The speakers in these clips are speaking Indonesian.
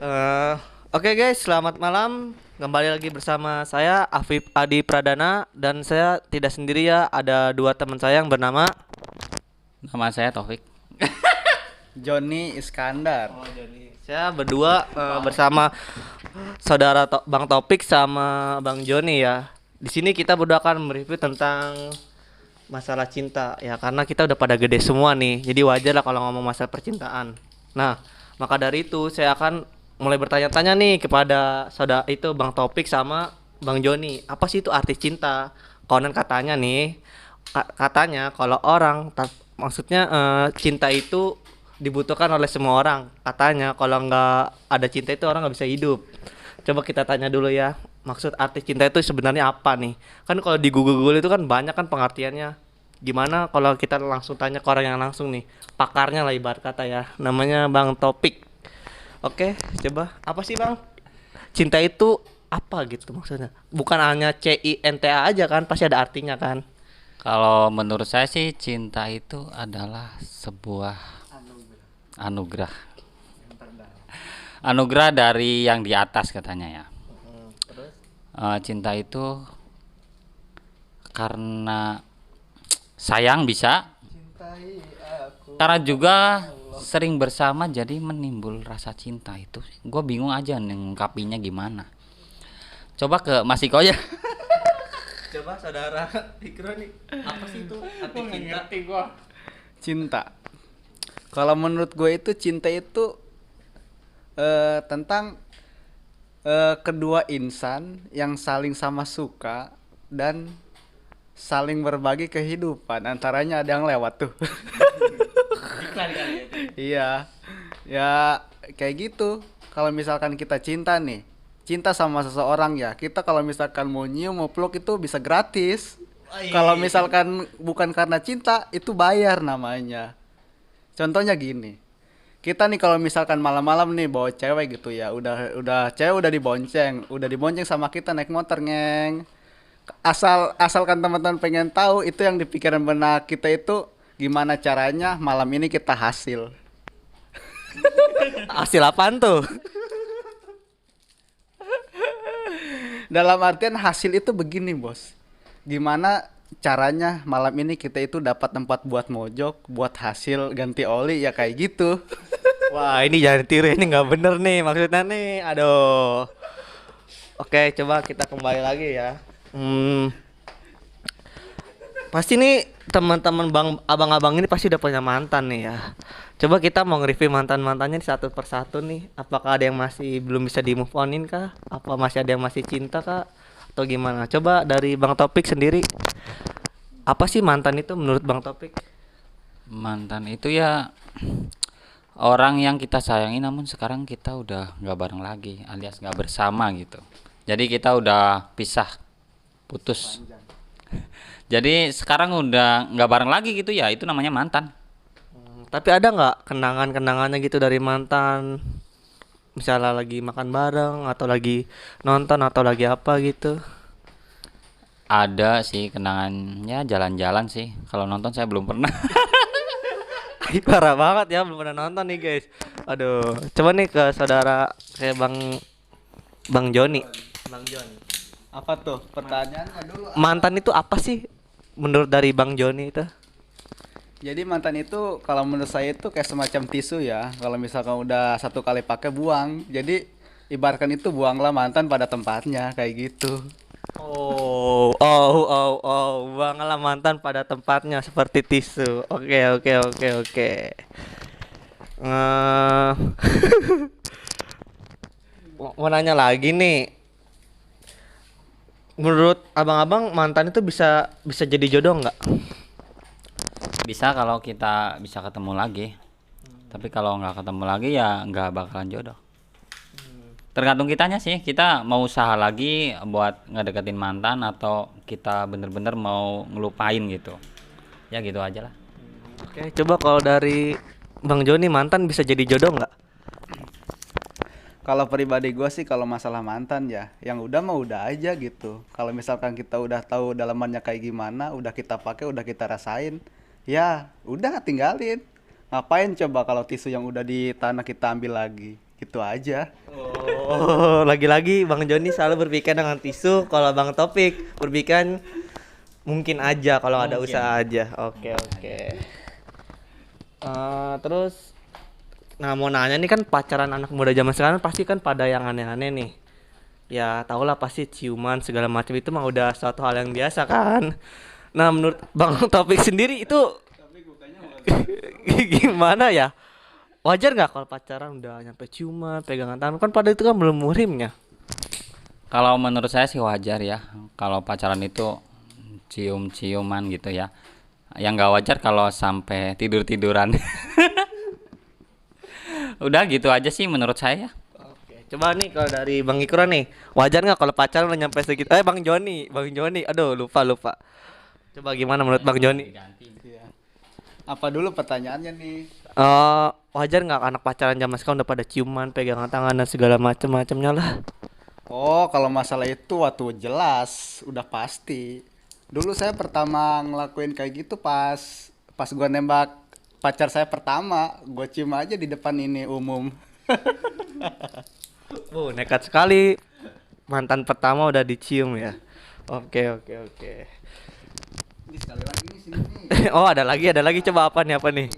Eh, oke guys, selamat malam. Kembali lagi bersama saya Afif Adi Pradana dan saya tidak sendiri ya, ada dua teman saya yang bernama. Nama saya Taufik. Joni Iskandar. Saya berdua bersama Bang Topik sama Bang Joni ya. Di sini kita berdua akan mereview tentang masalah cinta ya, karena kita udah pada gede semua nih. Jadi wajar lah kalau ngomong masalah percintaan. Nah, maka dari itu saya akan mulai bertanya-tanya nih kepada saudara itu Bang Topik sama Bang Joni. Apa sih itu arti cinta? Konon katanya nih, katanya kalau maksudnya cinta itu dibutuhkan oleh semua orang. Katanya kalau nggak ada cinta itu orang nggak bisa hidup. Coba kita tanya dulu ya, maksud arti cinta itu sebenarnya apa nih? Kan kalau di Google itu kan banyak kan pengertiannya. Gimana kalau kita langsung tanya ke orang yang langsung nih, pakarnya lah ibarat kata ya, namanya Bang Topik. Oke, coba apa sih Bang? Cinta itu apa gitu maksudnya? Bukan hanya CINTA aja kan, pasti ada artinya kan? Kalau menurut saya sih cinta itu adalah sebuah anugerah. Anugerah dari yang di atas katanya ya. Cinta itu karena sayang bisa, karena juga sering bersama jadi menimbul rasa cinta itu. Gue bingung aja ngungkapinnya gimana. Coba ke Mas Iko ya. Coba saudara Ikro nih, apa sih itu arti cinta? Cinta. Kalau menurut gue itu cinta itu tentang kedua insan yang saling sama suka dan saling berbagi kehidupan. Antaranya ada yang lewat tuh. Iklan kali ya. Iya. Ya kayak gitu. Kalau misalkan kita cinta nih, cinta sama seseorang ya, kita kalau misalkan mau nyium mau peluk itu bisa gratis. Kalau misalkan bukan karena cinta itu bayar namanya. Contohnya gini, kita nih kalau misalkan malam-malam nih bawa cewek gitu ya, udah cewek udah dibonceng sama kita naik motor ngeng. Asalkan teman-teman pengen tahu itu yang di pikiran benak kita itu gimana caranya malam ini kita hasil. Hasil apaan tuh? Dalam artian hasil itu begini bos, gimana caranya malam ini kita itu dapat tempat buat mojok, buat hasil ganti oli ya kayak gitu. Wah, ini jangan tiru, ini nggak bener nih maksudnya nih. Aduh. Oke, coba kita kembali lagi ya. Pasti nih teman-teman abang-abang ini pasti udah punya mantan nih ya. Coba kita mau nge-review mantan-mantannya satu persatu nih. Apakah ada yang masih belum bisa di move onin kah? Apa masih ada yang masih cinta kah? Atau gimana? Coba dari Bang Topik sendiri. Apa sih mantan itu menurut Bang Topik? Mantan itu ya orang yang kita sayangi namun sekarang kita udah nggak bareng lagi alias nggak bersama gitu. Jadi kita udah pisah, putus. Jadi sekarang udah nggak bareng lagi gitu ya, itu namanya mantan. Tapi ada nggak kenangan-kenangannya gitu dari mantan? Misalnya lagi makan bareng atau lagi nonton atau lagi apa gitu? Ada sih kenangannya, jalan-jalan sih. Kalau nonton saya belum pernah. Ih, parah banget ya, belum pernah nonton nih guys. Aduh, coba nih ke saudara kayak Bang Bang Joni. Bang Joni. Apa tuh pertanyaannya dulu? Mantan itu apa sih menurut dari Bang Joni itu? Jadi mantan itu kalau menurut saya itu kayak semacam tisu ya. Kalau misalkan udah satu kali pakai buang. Jadi ibaratkan itu buanglah mantan pada tempatnya kayak gitu. Buanglah mantan pada tempatnya seperti tisu. Oke. Eh, mau nanya lagi nih. Menurut abang-abang mantan itu bisa bisa jadi jodoh nggak? Bisa kalau kita bisa ketemu lagi. Tapi kalau nggak ketemu lagi ya nggak bakalan jodoh. Tergantung kitanya sih, kita mau usaha lagi buat ngedeketin mantan atau kita bener-bener mau ngelupain gitu. Ya gitu aja lah. Oke, coba kalau dari Bang Joni mantan bisa jadi jodoh nggak? Kalau pribadi gue sih kalau masalah mantan ya, yang udah mah udah aja gitu. Kalau misalkan kita udah tahu dalamannya kayak gimana, udah kita pakai, udah kita rasain, ya udah tinggalin. Ngapain coba kalau tisu yang udah di tanah kita ambil lagi, Itu aja. Oh, lagi-lagi Bang Joni selalu berpikir dengan tisu, kalau Bang Topik berpikir mungkin aja kalau ada Mungkin. usaha aja. Oke, oke. Terus nah mau nanya nih kan pacaran anak muda zaman sekarang pasti kan pada yang aneh-aneh nih. Ya tau lah pasti ciuman segala macam itu mah udah suatu hal yang biasa kan. Nah menurut Bang Topik sendiri itu gimana ya? Wajar nggak kalau pacaran udah nyampe ciuman, pegangan tangan kan pada itu kan belum muhrimnya. Kalau menurut saya sih wajar ya. Kalau pacaran itu cium-ciuman gitu ya. Yang nggak wajar kalau sampai tidur-tiduran. Udah gitu aja sih menurut saya. Oke, coba nih kalau dari Bang Ikra nih, wajar nggak kalau pacaran udah nyampe segitu? Bang Joni, aduh lupa. Coba gimana menurut Bang Joni? Iya. Apa dulu pertanyaannya nih? Wajar nggak anak pacaran zaman sekarang udah pada ciuman, pegangan tangan dan segala macam-macamnya lah? Oh, kalau masalah itu waktu jelas, udah pasti. Dulu saya pertama ngelakuin kayak gitu pas gua nembak pacar saya pertama, gua cium aja di depan ini umum. Nekat sekali. Mantan pertama udah dicium ya. Oke. Ini sekali lagi nih sini nih. Oh, ada lagi. Coba apa nih?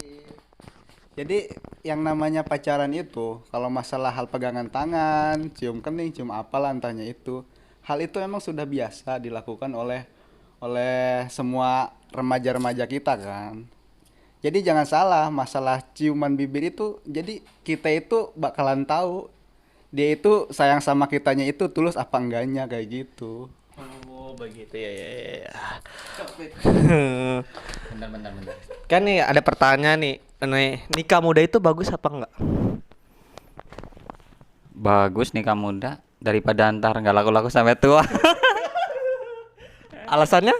Jadi yang namanya pacaran itu, kalau masalah hal pegangan tangan, cium kening, cium apalah entahnya itu, hal itu memang sudah biasa dilakukan oleh semua remaja-remaja kita kan. Jadi jangan salah, masalah ciuman bibir itu, jadi kita itu bakalan tahu dia itu sayang sama kitanya itu tulus apa enggaknya kayak gitu. Oh, begitu ya. Bentar. Kan nih ada pertanyaan nih, nikah muda itu bagus apa enggak? Bagus nikah muda daripada ntar nggak laku-laku sampai tua. Alasannya?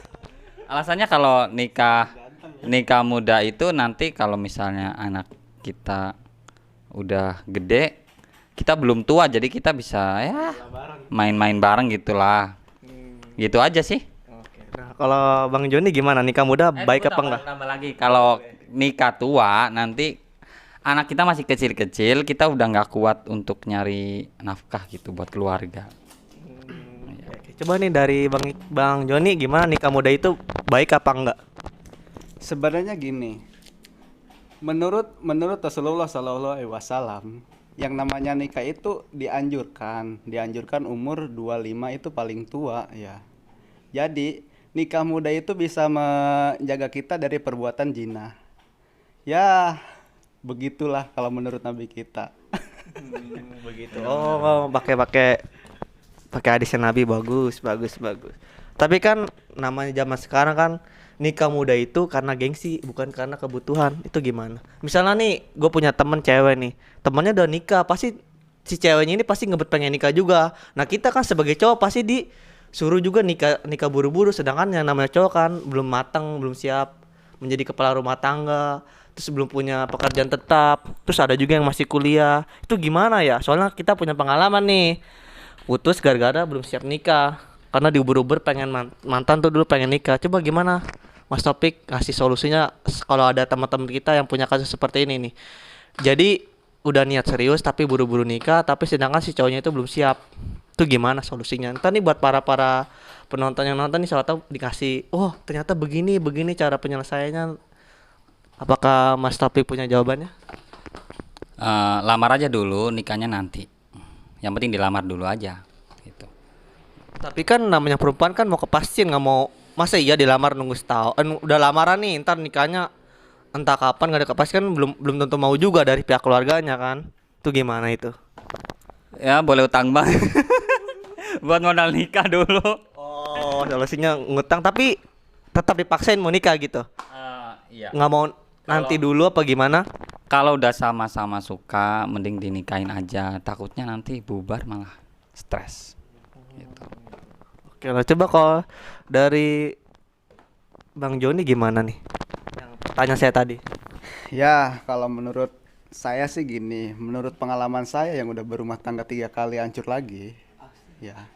Alasannya kalau nikah muda itu nanti kalau misalnya anak kita udah gede, kita belum tua jadi kita bisa ya main-main bareng gitulah. Gitu aja sih. Nah, kalau Bang Joni gimana? Nikah muda baik apa enggak? Tambah lagi kalau nikah tua nanti anak kita masih kecil-kecil, kita udah nggak kuat untuk nyari nafkah gitu buat keluarga. Oke, coba nih dari Bang Joni gimana nikah muda itu baik apa enggak? Sebenarnya gini, menurut Rasulullah Shallallahu Alaihi Wasallam, yang namanya nikah itu dianjurkan umur 25 itu paling tua ya. Jadi nikah muda itu bisa menjaga kita dari perbuatan zina. Ya begitulah kalau menurut Nabi kita. Begitu. Oh, pakai hadisnya Nabi bagus. Tapi kan namanya zaman sekarang kan nikah muda itu karena gengsi bukan karena kebutuhan. Itu gimana? Misalnya nih, gue punya temen cewek nih, temennya udah nikah, pasti si ceweknya ini pasti ngebet pengen nikah juga. Nah kita kan sebagai cowok pasti disuruh juga nikah buru-buru, sedangkan yang namanya cowok kan belum matang, belum siap menjadi kepala rumah tangga, terus belum punya pekerjaan tetap, terus ada juga yang masih kuliah. Itu gimana ya? Soalnya kita punya pengalaman nih, putus gara-gara belum siap nikah karena diuber-uber pengen mantan tuh dulu pengen nikah. Coba gimana Mas Topik kasih solusinya kalau ada teman-teman kita yang punya kasus seperti ini nih. Jadi udah niat serius tapi buru-buru nikah, tapi sedangkan si cowoknya itu belum siap. Itu gimana solusinya? Ntar nih buat para penonton yang nonton nih, siapa tahu dikasih, oh ternyata begini cara penyelesaiannya. Apakah Mas Topik punya jawabannya? Lamar aja dulu, nikahnya nanti. Yang penting dilamar dulu aja gitu. Tapi kan namanya perempuan kan mau kepastian, nggak mau masa iya dilamar nunggu setahun, udah lamaran nih ntar nikahnya entah kapan nggak ada kepastian, belum tentu mau juga dari pihak keluarganya kan. Itu gimana itu? Ya boleh utang bang. Buat modal nikah dulu. Oh, solusinya ngutang tapi tetap dipaksain mau nikah gitu. Iya. Nggak mau nanti dulu apa gimana? Kalau udah sama-sama suka, mending dinikahin aja. Takutnya nanti bubar malah stres. Gitu. Oke lah, coba kalau dari Bang Joni gimana nih? Yang tanya saya tadi. Ya kalau menurut saya sih gini, menurut pengalaman saya yang udah berumah tangga 3 kali hancur lagi. Ya.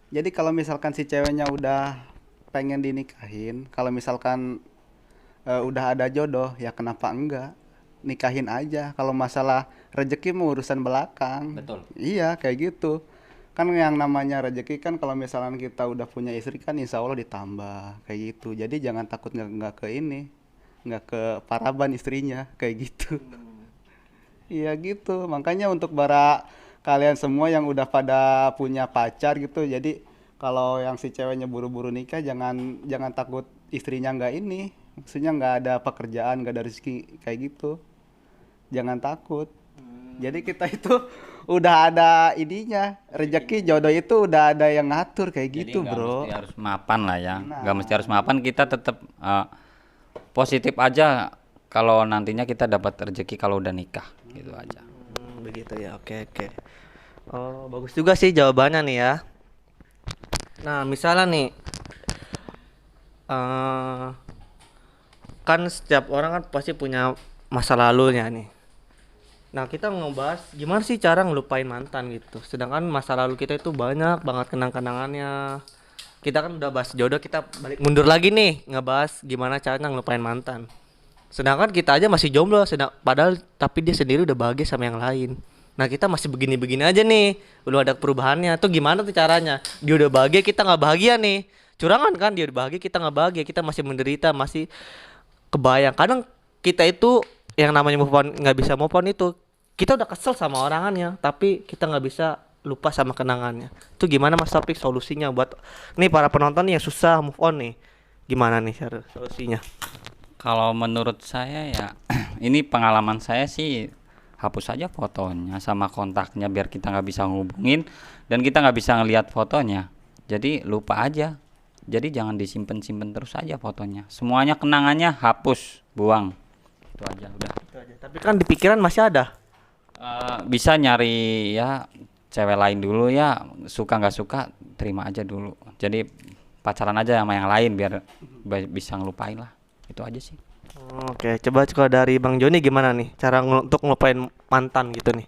Jadi kalau misalkan si ceweknya udah pengen dinikahin, kalau misalkan udah ada jodoh, ya kenapa enggak? nikahin aja. Kalau masalah rezeki mah urusan belakang. Betul. Iya kayak gitu. Kan yang namanya rezeki kan kalau misalnya kita udah punya istri kan insya Allah ditambah kayak gitu. Jadi jangan takut nggak ke ini, nggak ke paraban istrinya kayak gitu. Iya gitu. Makanya untuk para kalian semua yang udah pada punya pacar gitu, jadi kalau yang si ceweknya buru-buru nikah jangan takut istrinya nggak ini, maksudnya nggak ada pekerjaan, nggak ada rezeki kayak gitu. Jangan takut. Jadi kita itu udah ada ininya, rezeki jodoh itu udah ada yang ngatur kayak Jadi gitu, nggak bro. mesti harus mapan lah ya, Nah. nggak mesti harus mapan, kita tetap positif aja kalau nantinya kita dapat rezeki kalau udah nikah, gitu aja. Begitu ya. Oke, oke. Oh, bagus juga sih jawabannya nih ya. Nah, misalnya nih eh kan setiap orang kan pasti punya masa lalunya nih. Nah, kita ngebahas gimana sih cara ngelupain mantan gitu. Sedangkan masa lalu kita itu banyak banget kenang-kenangannya. Kita kan udah bahas jodoh, kita balik mundur lagi nih ngebahas gimana caranya ngelupain mantan. Sedangkan kita aja masih jomblo, padahal tapi dia sendiri udah bahagia sama yang lain. Nah, kita masih begini-begini aja nih, belum ada perubahannya. Tuh gimana tuh caranya? Dia udah bahagia, kita nggak bahagia nih. Curangan kan, dia udah bahagia, kita nggak bahagia, kita masih menderita, masih kebayang. Kadang kita itu yang namanya move on, nggak bisa move on itu, kita udah kesel sama orangannya, tapi kita nggak bisa lupa sama kenangannya. Itu gimana Mas Topik solusinya buat nih para penonton nih yang susah move on nih? Gimana nih solusinya? Kalau menurut saya ya, ini pengalaman saya sih, hapus aja fotonya sama kontaknya biar kita nggak bisa ngubungin dan kita nggak bisa ngelihat fotonya. Jadi lupa aja. Jadi jangan disimpan-simpan terus aja fotonya. Semuanya kenangannya hapus, buang. Itu aja udah. Tapi kan di pikiran masih ada. Bisa nyari ya cewek lain dulu ya, suka nggak suka terima aja dulu. Jadi pacaran aja sama yang lain biar bisa ngelupain lah. Itu aja sih. Oke, coba dari Bang Joni gimana nih cara untuk ngelupain mantan gitu nih?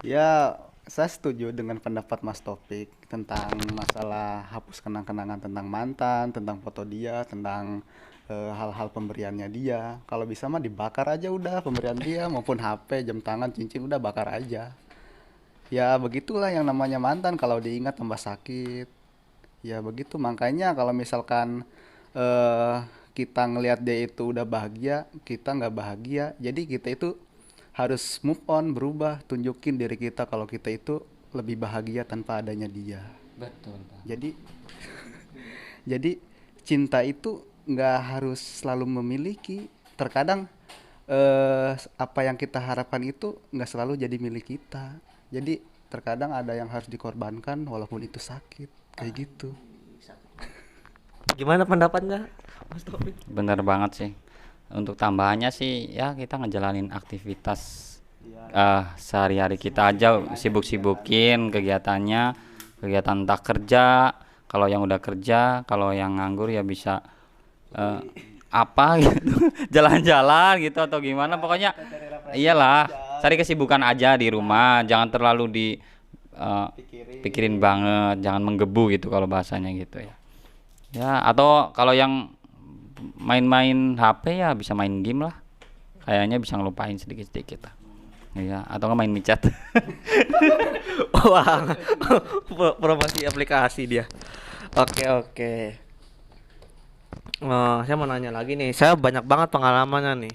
Ya, saya setuju dengan pendapat Mas Topik tentang masalah hapus kenang-kenangan tentang mantan, tentang foto dia, tentang hal-hal pemberiannya dia. Kalau bisa mah dibakar aja udah pemberian dia, maupun HP, jam tangan, cincin udah bakar aja. Ya begitulah yang namanya mantan, kalau diingat tambah sakit. Ya begitu, makanya kalau misalkan kita ngelihat dia itu udah bahagia, kita nggak bahagia, jadi kita itu harus move on, berubah, tunjukin diri kita kalau kita itu lebih bahagia tanpa adanya dia. Betul. Jadi jadi cinta itu nggak harus selalu memiliki. Terkadang apa yang kita harapkan itu nggak selalu jadi milik kita. Jadi terkadang ada yang harus dikorbankan walaupun itu sakit kayak gitu. Gimana pendapatnya Mas Topik? Bener banget sih. Untuk tambahannya sih ya kita ngejalanin aktivitas sehari-hari kita aja, sibuk-sibukin kegiatannya, kegiatan tak kerja. Kalau yang udah kerja, kalau yang nganggur ya bisa apa gitu, jalan-jalan gitu atau gimana. Pokoknya iyalah, cari kesibukan aja di rumah, jangan terlalu pikirin banget, jangan menggebu gitu kalau bahasanya gitu ya. Ya, atau kalau yang main-main HP ya bisa main game lah. Kayaknya bisa ngelupain sedikit-sedikit lah. Iya, atau nggak main micet. Wah, promosi aplikasi dia. Oke. Saya mau nanya lagi nih. Saya banyak banget pengalamannya nih.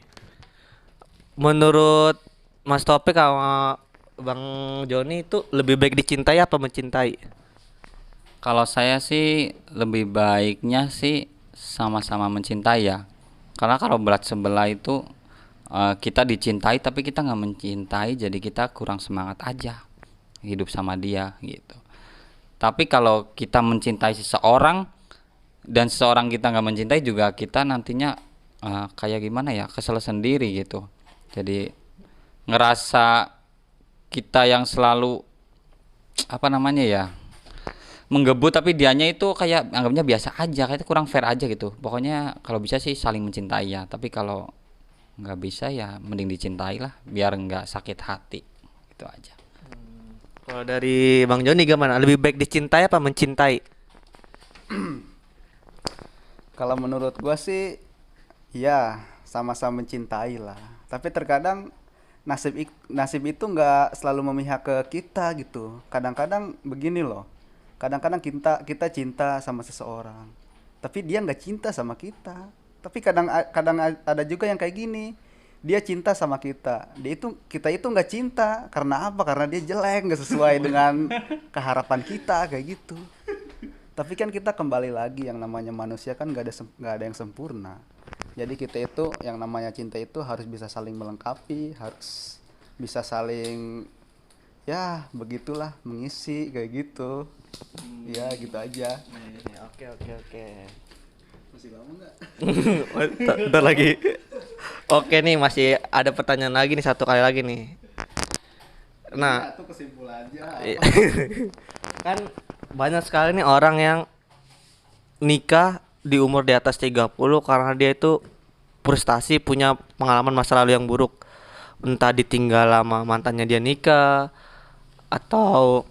Menurut Mas Topik sama Bang Joni itu lebih baik dicintai apa mencintai? Kalau saya sih lebih baiknya sih sama-sama mencintai ya. Karena kalau berat sebelah itu kita dicintai tapi kita nggak mencintai, jadi kita kurang semangat aja hidup sama dia gitu. Tapi kalau kita mencintai seseorang dan seseorang kita nggak mencintai juga, kita nantinya kayak gimana ya, kesel sendiri gitu. Jadi ngerasa kita yang selalu apa namanya ya, menggebu, tapi dianya itu kayak anggapnya biasa aja, kayak kurang fair aja gitu. Pokoknya kalau bisa sih saling mencintai ya, tapi kalau nggak bisa ya mending dicintai lah biar nggak sakit hati, itu aja. Kalau dari Bang Joni gimana? Lebih baik dicintai apa mencintai? Kalau menurut gua sih ya sama-sama mencintai lah. Tapi terkadang nasib itu nggak selalu memihak ke kita gitu. Kadang-kadang begini loh. Kadang-kadang kita cinta sama seseorang, tapi dia nggak cinta sama kita. Tapi kadang ada juga yang kayak gini. Dia cinta sama kita. Kita itu nggak cinta. Karena apa? Karena dia jelek, nggak sesuai dengan keharapan kita kayak gitu. Tapi kan kita kembali lagi, yang namanya manusia kan nggak ada yang sempurna. Jadi kita itu yang namanya cinta itu harus bisa saling melengkapi, harus bisa saling, ya begitulah, mengisi kayak gitu. Ya gitu aja. Oke. Masih lama nggak? Bentar lagi. Oke nih, masih ada pertanyaan lagi nih, satu kali lagi nih. Nah, Itu kesimpulannya. kan banyak sekali nih orang yang nikah di umur di atas 30 karena dia itu frustasi, punya pengalaman masa lalu yang buruk. Entah ditinggal lama mantannya dia nikah, atau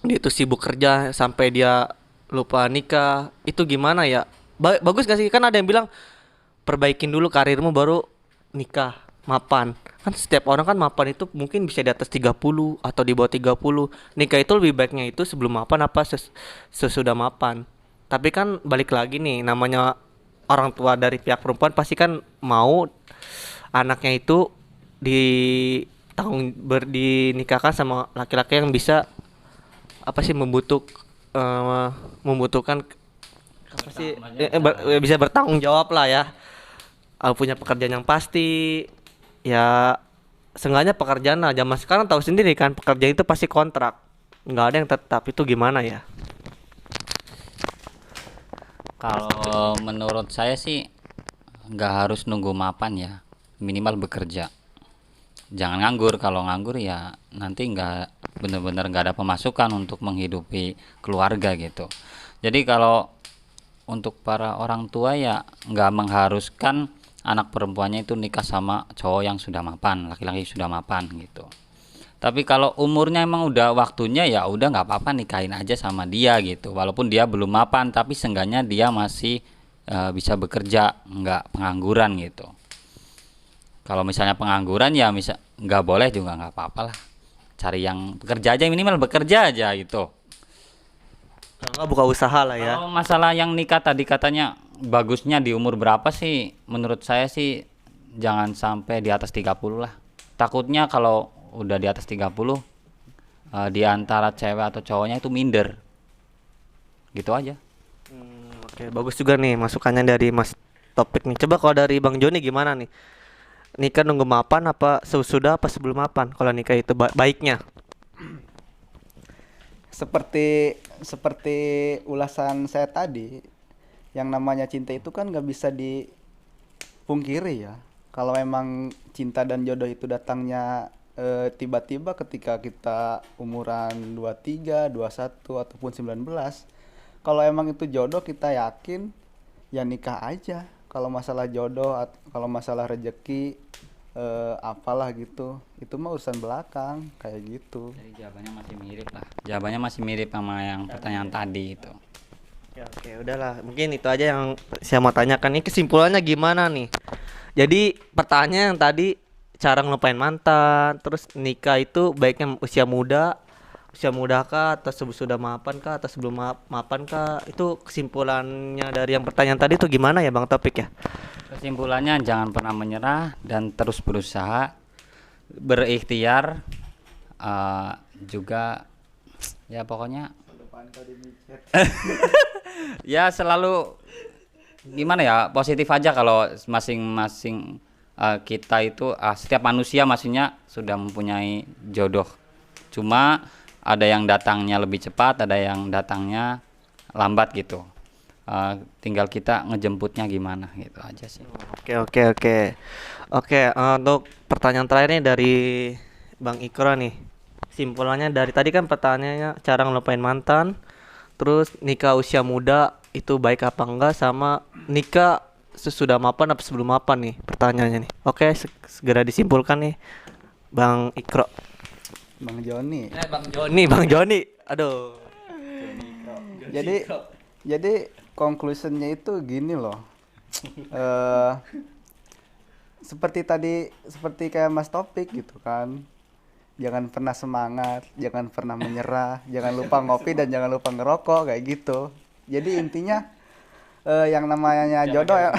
dia itu sibuk kerja sampai dia lupa nikah. Itu gimana ya? Bagus gak sih? Kan ada yang bilang perbaikin dulu karirmu baru nikah, mapan. Kan setiap orang kan mapan itu mungkin bisa di atas 30 atau di bawah 30. Nikah itu lebih baiknya itu sebelum mapan apa sesudah mapan. Tapi kan balik lagi nih, namanya orang tua dari pihak perempuan pasti kan mau anaknya itu dinikahkan sama laki-laki yang bisa apa sih membutuhkan apa sih bisa bertanggung jawab lah ya. Punya pekerjaan yang pasti ya, seenggaknya pekerjaan lah. Zaman sekarang tahu sendiri kan, pekerjaan itu pasti kontrak, nggak ada yang tetap. Itu gimana ya? Kalau menurut saya sih nggak harus nunggu mapan ya, minimal bekerja. Jangan nganggur. Kalau nganggur ya nanti nggak bener-bener nggak ada pemasukan untuk menghidupi keluarga gitu. Jadi kalau untuk para orang tua ya nggak mengharuskan anak perempuannya itu nikah sama cowok yang sudah mapan, laki-laki sudah mapan gitu. Tapi kalau umurnya emang udah waktunya ya udah nggak apa-apa, nikahin aja sama dia gitu. Walaupun dia belum mapan, tapi seenggaknya dia masih bisa bekerja, nggak pengangguran gitu. Kalau misalnya pengangguran ya nggak boleh juga, nggak apa-apa lah. Cari yang bekerja aja, minimal bekerja aja gitu. Kalau nggak buka usaha lah ya. Kalau masalah yang nikah tadi katanya bagusnya di umur berapa sih? Menurut saya sih jangan sampai di atas 30 lah. Takutnya kalau udah di atas 30 di antara cewek atau cowoknya itu minder. Gitu aja. Oke, bagus juga nih masukannya dari Mas Topik nih. Coba kalau dari Bang Joni gimana nih? Nikah nunggu mapan apa sesudah apa sebelum mapan? Kalau nikah itu baiknya. Seperti ulasan saya tadi, yang namanya cinta itu kan nggak bisa dipungkiri ya. Kalau memang cinta dan jodoh itu datangnya tiba-tiba ketika kita umuran 23, 21 ataupun 19. Kalau emang itu jodoh, kita yakin ya nikah aja. Kalau masalah jodoh, kalau masalah rezeki apalah gitu, itu mah urusan belakang kayak gitu. Jadi jawabannya masih mirip lah. Jawabannya masih mirip sama yang pertanyaan tadi itu. Oke, udahlah. Mungkin itu aja yang saya mau tanyakan. Ini kesimpulannya gimana nih? Jadi pertanyaan yang tadi, cara ngelupain mantan, terus nikah itu baiknya usia muda kah, atau sudah mapan kah, atau sebelum mapan kah? Itu kesimpulannya dari yang pertanyaan tadi itu gimana ya Bang Topik ya? Kesimpulannya jangan pernah menyerah dan terus berusaha, berikhtiar, juga ya pokoknya ya selalu gimana ya, positif aja. Kalau masing-masing kita itu setiap manusia maksudnya sudah mempunyai jodoh, cuma ada yang datangnya lebih cepat, ada yang datangnya lambat gitu. Tinggal kita ngejemputnya gimana gitu aja sih. Oke, untuk pertanyaan terakhir nih dari Bang Ikro nih. Simpulannya dari tadi kan pertanyaannya cara ngelupain mantan, terus nikah usia muda itu baik apa enggak, sama nikah sesudah mapan apa sebelum mapan nih pertanyaannya nih. Oke, segera disimpulkan nih Bang Ikro. Bang Joni. Bang Joni. Aduh. Jadi conclusionnya itu gini loh. seperti kayak Mas Topik gitu kan. Jangan pernah semangat, jangan pernah menyerah, jangan lupa ngopi dan jangan lupa ngerokok kayak gitu. Jadi intinya yang namanya jodoh ya,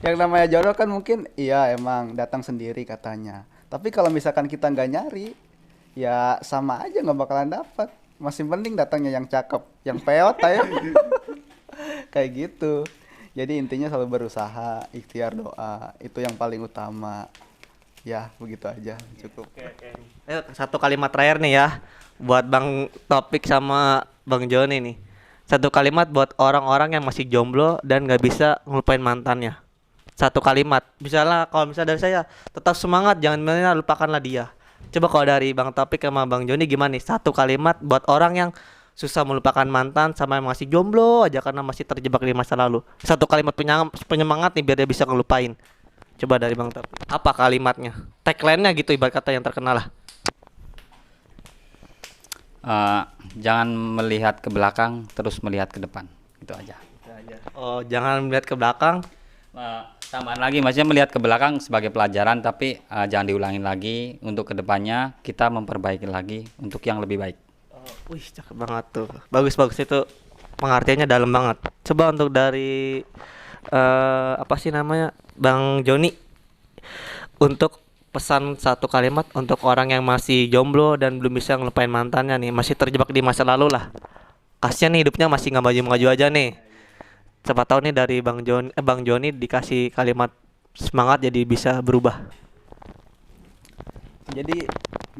yang namanya jodoh kan mungkin iya emang datang sendiri katanya. Tapi kalau misalkan kita nggak nyari, ya sama aja nggak bakalan dapat. Masih penting datangnya yang cakep, yang peot ayo. Kayak gitu. Jadi intinya selalu berusaha, ikhtiar doa, itu yang paling utama. Ya, begitu aja, cukup. Ayo, satu kalimat terakhir nih ya buat Bang Topik sama Bang Joni nih. Satu kalimat buat orang-orang yang masih jomblo dan nggak bisa ngelupain mantannya. Satu kalimat. Misalnya kalau misalnya dari saya, tetap semangat, jangan lupakanlah dia. Coba kalau dari Bang Topik sama Bang Joni gimana nih? Satu kalimat buat orang yang susah melupakan mantan sama yang masih jomblo aja karena masih terjebak di masa lalu. Satu kalimat penyemangat nih biar dia bisa ngelupain. Coba dari Bang Topik. Apa kalimatnya? Tagline-nya gitu ibarat kata yang terkenal lah. Jangan melihat ke belakang, terus melihat ke depan. Itu aja. Oh, jangan melihat ke belakang. Tambahan lagi, maksudnya melihat ke belakang sebagai pelajaran, tapi jangan diulangin lagi. Untuk kedepannya kita memperbaiki lagi untuk yang lebih baik. Wih, cakep banget tuh. Bagus itu pengertiannya dalam banget. Coba untuk dari apa sih namanya? Bang Joni, untuk pesan satu kalimat untuk orang yang masih jomblo dan belum bisa ngelupain mantannya nih, masih terjebak di masa lalu lah. Kasian nih hidupnya masih nggak maju-maju aja nih. Siapa tahu nih dari Bang Joni dikasih kalimat semangat jadi bisa berubah.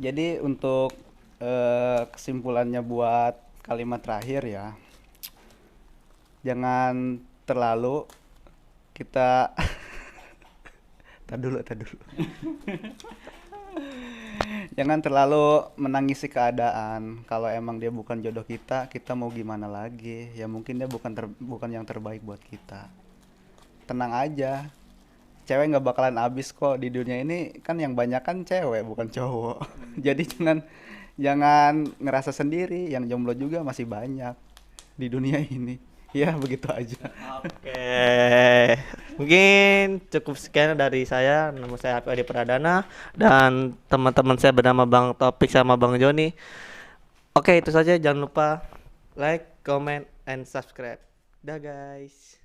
Jadi untuk kesimpulannya buat kalimat terakhir ya, jangan terlalu kita tar dulu jangan terlalu menangisi keadaan. Kalau emang dia bukan jodoh kita mau gimana lagi, ya mungkin dia bukan yang terbaik buat kita. Tenang aja, cewek nggak bakalan habis kok di dunia ini, kan yang banyak kan cewek bukan cowok. Jadi jangan ngerasa sendiri, yang jomblo juga masih banyak di dunia ini. Ya begitu aja. Oke. Mungkin cukup sekian dari saya. Nama saya Happy Adi Pradana dan teman-teman saya bernama Bang Topik sama Bang Joni. Oke, itu saja. Jangan lupa like, comment, and subscribe. Dah guys.